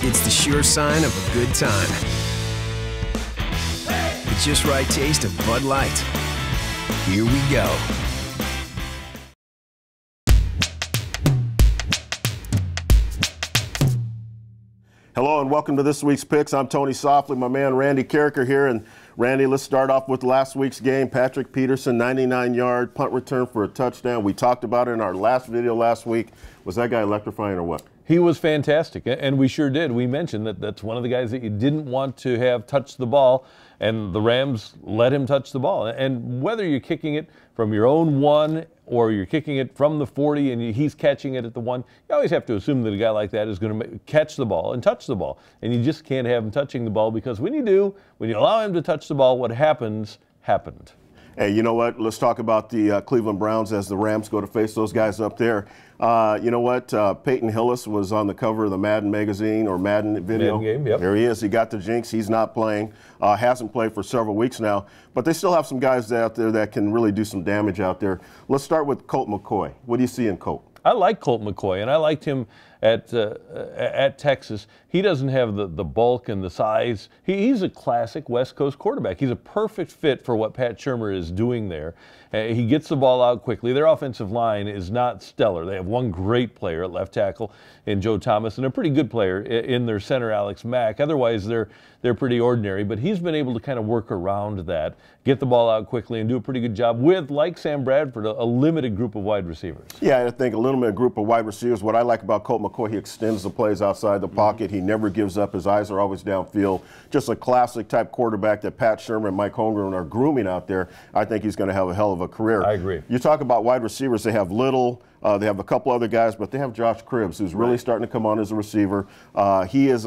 It's the sure sign of a good time. The just right taste of Bud Light. Here we go. Hello and welcome to this week's Picks. I'm Tony Softli, my man Randy Karraker here. And Randy, let's start off with last week's game. Patrick Peterson, 99-yard punt return for a touchdown. We talked about it in our last video last week. Was that guy electrifying or what? He was fantastic, and we sure did. We mentioned that that's one of the guys that you didn't want to have touch the ball, and the Rams let him touch the ball. And whether you're kicking it from your own one or you're kicking it from the 40 and he's catching it at the 1, you always have to assume that a guy like that is going to catch the ball and touch the ball. And you just can't have him touching the ball, because when you allow him to touch the ball, what happens happened. Hey, you know what? Let's talk about the Cleveland Browns as the Rams go to face those guys up there. You know what? Peyton Hillis was on the cover of the Madden magazine or Madden video. Madden game, yep. There he is. He got the jinx. He's not playing. Hasn't played for several weeks now. But they still have some guys out there that can really do some damage out there. Let's start with Colt McCoy. What do you see in Colt? I like Colt McCoy, and I liked him at Texas. He doesn't have the bulk and the size. He's a classic West Coast quarterback. He's a perfect fit for what Pat Shurmur is doing there. He gets the ball out quickly. Their offensive line is not stellar. They have one great player at left tackle in Joe Thomas, and a pretty good player in their center, Alex Mack. Otherwise, they're pretty ordinary. But he's been able to kind of work around that, get the ball out quickly, and do a pretty good job with, like Sam Bradford, a limited group of wide receivers. Yeah, I think a limited group of wide receivers. What I like about Colt McCoy, he extends the plays outside the pocket. He never gives up. His eyes are always downfield. Just a classic type quarterback that Pat Shurmur and Mike Holmgren are grooming out there. I think he's going to have a hell of a career. I agree. You talk about wide receivers. They have Little. They have a couple other guys, but they have Josh Cribbs, who's really starting to come on as a receiver. He is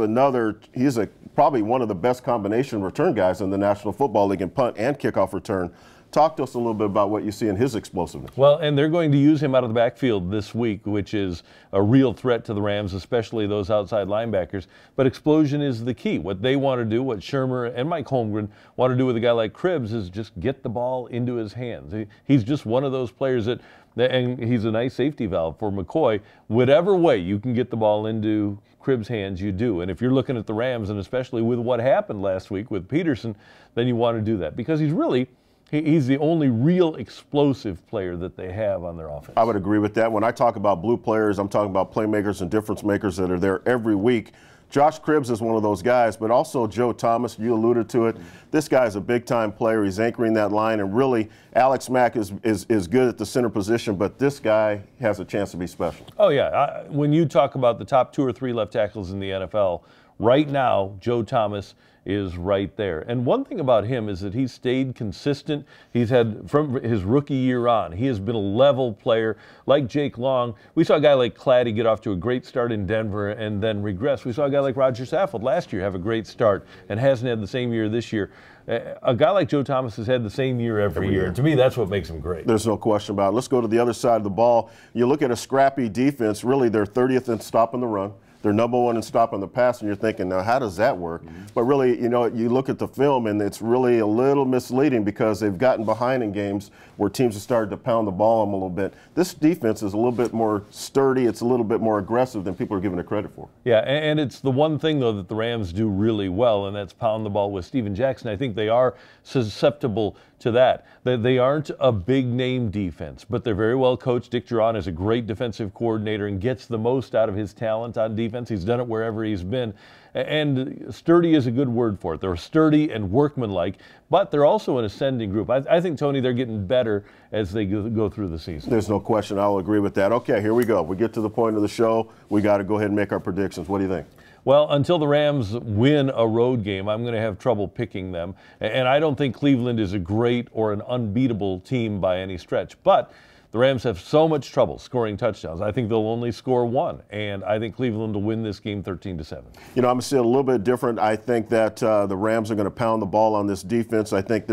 probably one of the best combination return guys in the National Football League in punt and kickoff return. Talk to us a little bit about what you see in his explosiveness. Well, and they're going to use him out of the backfield this week, which is a real threat to the Rams, especially those outside linebackers. But explosion is the key. What they want to do, what Shurmur and Mike Holmgren want to do with a guy like Cribbs, is just get the ball into his hands. He's just one of those players and he's a nice safety valve for McCoy. Whatever way you can get the ball into Cribbs' hands, you do. And if you're looking at the Rams, and especially with what happened last week with Peterson, then you want to do that, because he's the only real explosive player that they have on their offense. I would agree with that. When I talk about blue players, I'm talking about playmakers and difference makers that are there every week. Josh Cribbs is one of those guys, but also Joe Thomas, you alluded to it. This guy is a big-time player. He's anchoring that line, and really, Alex Mack is good at the center position, but this guy has a chance to be special. Oh, yeah. When you talk about the top 2 or 3 left tackles in the NFL, right now, Joe Thomas is right there. And one thing about him is that he's stayed consistent. He's had, from his rookie year on, he has been a level player. Like Jake Long, we saw a guy like Claddy get off to a great start in Denver and then regress. We saw a guy like Roger Saffold last year have a great start and hasn't had the same year this year. A guy like Joe Thomas has had the same year every year. To me, that's what makes him great. There's no question about it. Let's go to the other side of the ball. You look at a scrappy defense. Really, they're 30th in stopping the run. They're number 1 in stopping the pass, and you're thinking, now, how does that work? But really, you look at the film, and it's really a little misleading, because they've gotten behind in games where teams have started to pound the ball on them a little bit. This defense is a little bit more sturdy. It's a little bit more aggressive than people are giving it credit for. Yeah, and it's the one thing, though, that the Rams do really well, and that's pound the ball with Steven Jackson. I think they are susceptible to that. They aren't a big-name defense, but they're very well coached. Dick Duran is a great defensive coordinator and gets the most out of his talent on defense. He's done it wherever he's been. And sturdy is a good word for it. They're sturdy and workmanlike, but they're also an ascending group. I think, Tony, they're getting better as they go through the season. There's no question. I'll agree with that. Okay, here we go. We get to the point of the show. We got to go ahead and make our predictions. What do you think? Well, until the Rams win a road game, I'm going to have trouble picking them. And I don't think Cleveland is a great or an unbeatable team by any stretch. But the Rams have so much trouble scoring touchdowns. I think they'll only score 1, and I think Cleveland will win this game 13-7. You know, I'm going to see it a little bit different. I think that the Rams are going to pound the ball on this defense. I think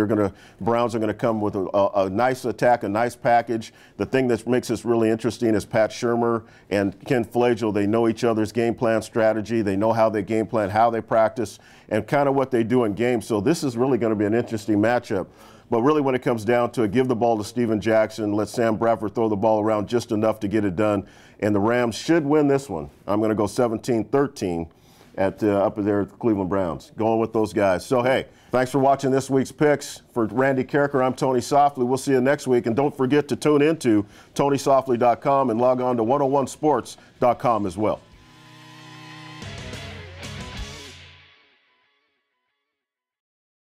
Browns are going to come with a nice attack, a nice package. The thing that makes this really interesting is Pat Shurmur and Ken Flagel. They know each other's game plan strategy. They know how they game plan, how they practice, and kind of what they do in games. So this is really going to be an interesting matchup. But really, when it comes down to it, give the ball to Steven Jackson, let Sam Bradford throw the ball around just enough to get it done, and the Rams should win this one. I'm going to go 17-13 at up there at the Cleveland Browns, going with those guys. So, hey, thanks for watching this week's picks. For Randy Karraker, I'm Tony Softli. We'll see you next week. And don't forget to tune into TonySoftli.com and log on to 101sports.com as well.